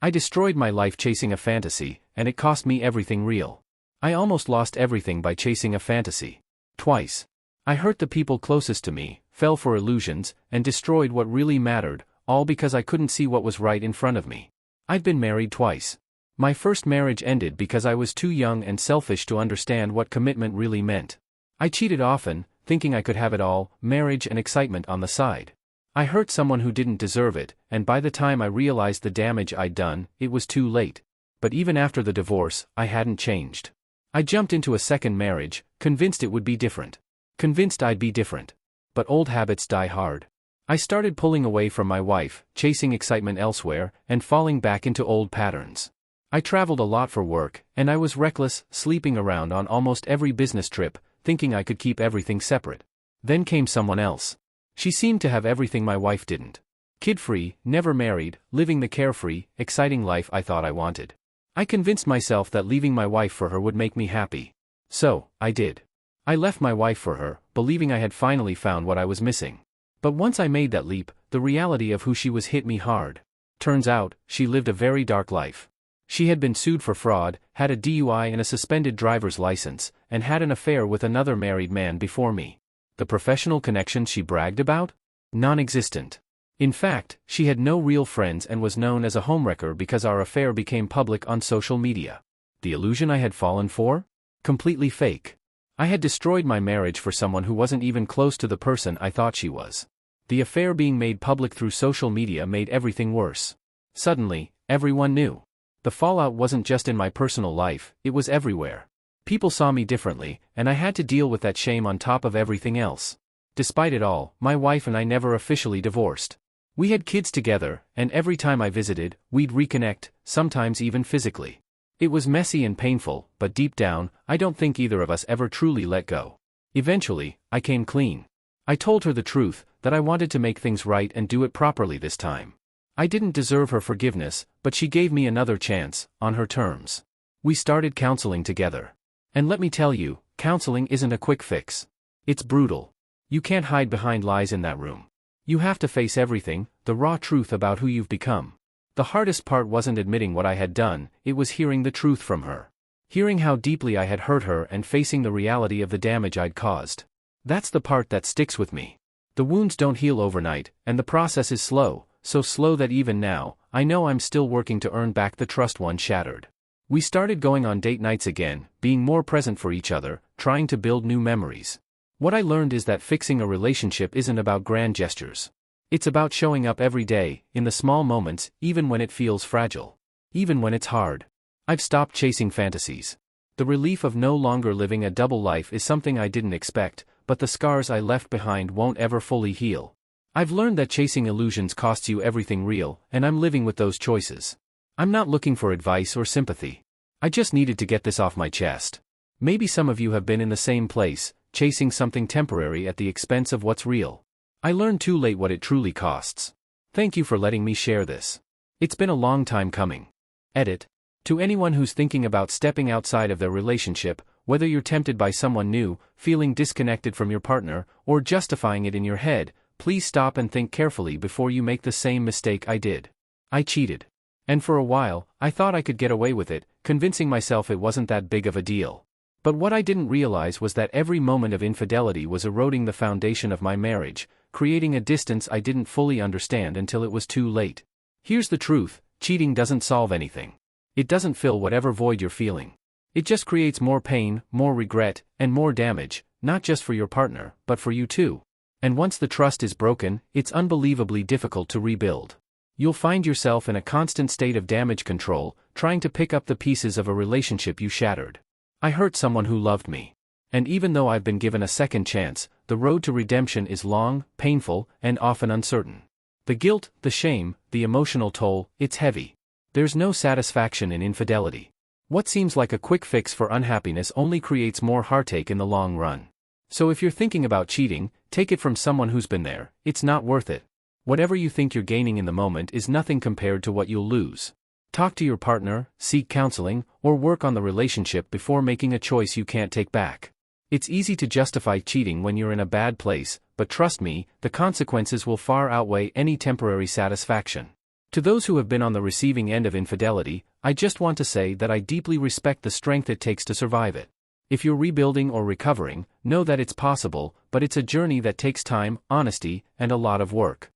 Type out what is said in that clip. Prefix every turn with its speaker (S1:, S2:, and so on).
S1: I destroyed my life chasing a fantasy, and it cost me everything real. I almost lost everything by chasing a fantasy. Twice. I hurt the people closest to me, fell for illusions, and destroyed what really mattered, all because I couldn't see what was right in front of me. I've been married twice. My first marriage ended because I was too young and selfish to understand what commitment really meant. I cheated often, thinking I could have it all, marriage and excitement on the side. I hurt someone who didn't deserve it, and by the time I realized the damage I'd done, it was too late. But even after the divorce, I hadn't changed. I jumped into a second marriage, convinced it would be different. Convinced I'd be different. But old habits die hard. I started pulling away from my wife, chasing excitement elsewhere, and falling back into old patterns. I traveled a lot for work, and I was reckless, sleeping around on almost every business trip, thinking I could keep everything separate. Then came someone else. She seemed to have everything my wife didn't. Kid-free, never married, living the carefree, exciting life I thought I wanted. I convinced myself that leaving my wife for her would make me happy. So, I did. I left my wife for her, believing I had finally found what I was missing. But once I made that leap, the reality of who she was hit me hard. Turns out, she lived a very dark life. She had been sued for fraud, had a DUI and a suspended driver's license, and had an affair with another married man before me. The professional connections she bragged about? Non-existent. In fact, she had no real friends and was known as a homewrecker because our affair became public on social media. The illusion I had fallen for? Completely fake. I had destroyed my marriage for someone who wasn't even close to the person I thought she was. The affair being made public through social media made everything worse. Suddenly, everyone knew. The fallout wasn't just in my personal life, it was everywhere. People saw me differently, and I had to deal with that shame on top of everything else. Despite it all, my wife and I never officially divorced. We had kids together, and every time I visited, we'd reconnect, sometimes even physically. It was messy and painful, but deep down, I don't think either of us ever truly let go. Eventually, I came clean. I told her the truth, that I wanted to make things right and do it properly this time. I didn't deserve her forgiveness, but she gave me another chance, on her terms. We started counseling together. And let me tell you, counseling isn't a quick fix. It's brutal. You can't hide behind lies in that room. You have to face everything, the raw truth about who you've become. The hardest part wasn't admitting what I had done, it was hearing the truth from her. Hearing how deeply I had hurt her and facing the reality of the damage I'd caused. That's the part that sticks with me. The wounds don't heal overnight, and the process is slow, so slow that even now, I know I'm still working to earn back the trust one shattered. We started going on date nights again, being more present for each other, trying to build new memories. What I learned is that fixing a relationship isn't about grand gestures. It's about showing up every day, in the small moments, even when it feels fragile. Even when it's hard. I've stopped chasing fantasies. The relief of no longer living a double life is something I didn't expect, but the scars I left behind won't ever fully heal. I've learned that chasing illusions costs you everything real, and I'm living with those choices. I'm not looking for advice or sympathy. I just needed to get this off my chest. Maybe some of you have been in the same place, chasing something temporary at the expense of what's real. I learned too late what it truly costs. Thank you for letting me share this. It's been a long time coming. Edit. To anyone who's thinking about stepping outside of their relationship, whether you're tempted by someone new, feeling disconnected from your partner, or justifying it in your head, please stop and think carefully before you make the same mistake I did. I cheated. And for a while, I thought I could get away with it, convincing myself it wasn't that big of a deal. But what I didn't realize was that every moment of infidelity was eroding the foundation of my marriage, creating a distance I didn't fully understand until it was too late. Here's the truth, cheating doesn't solve anything. It doesn't fill whatever void you're feeling. It just creates more pain, more regret, and more damage, not just for your partner, but for you too. And once the trust is broken, it's unbelievably difficult to rebuild. You'll find yourself in a constant state of damage control, trying to pick up the pieces of a relationship you shattered. I hurt someone who loved me. And even though I've been given a second chance, the road to redemption is long, painful, and often uncertain. The guilt, the shame, the emotional toll, it's heavy. There's no satisfaction in infidelity. What seems like a quick fix for unhappiness only creates more heartache in the long run. So if you're thinking about cheating, take it from someone who's been there, it's not worth it. Whatever you think you're gaining in the moment is nothing compared to what you'll lose. Talk to your partner, seek counseling, or work on the relationship before making a choice you can't take back. It's easy to justify cheating when you're in a bad place, but trust me, the consequences will far outweigh any temporary satisfaction. To those who have been on the receiving end of infidelity, I just want to say that I deeply respect the strength it takes to survive it. If you're rebuilding or recovering, know that it's possible, but it's a journey that takes time, honesty, and a lot of work.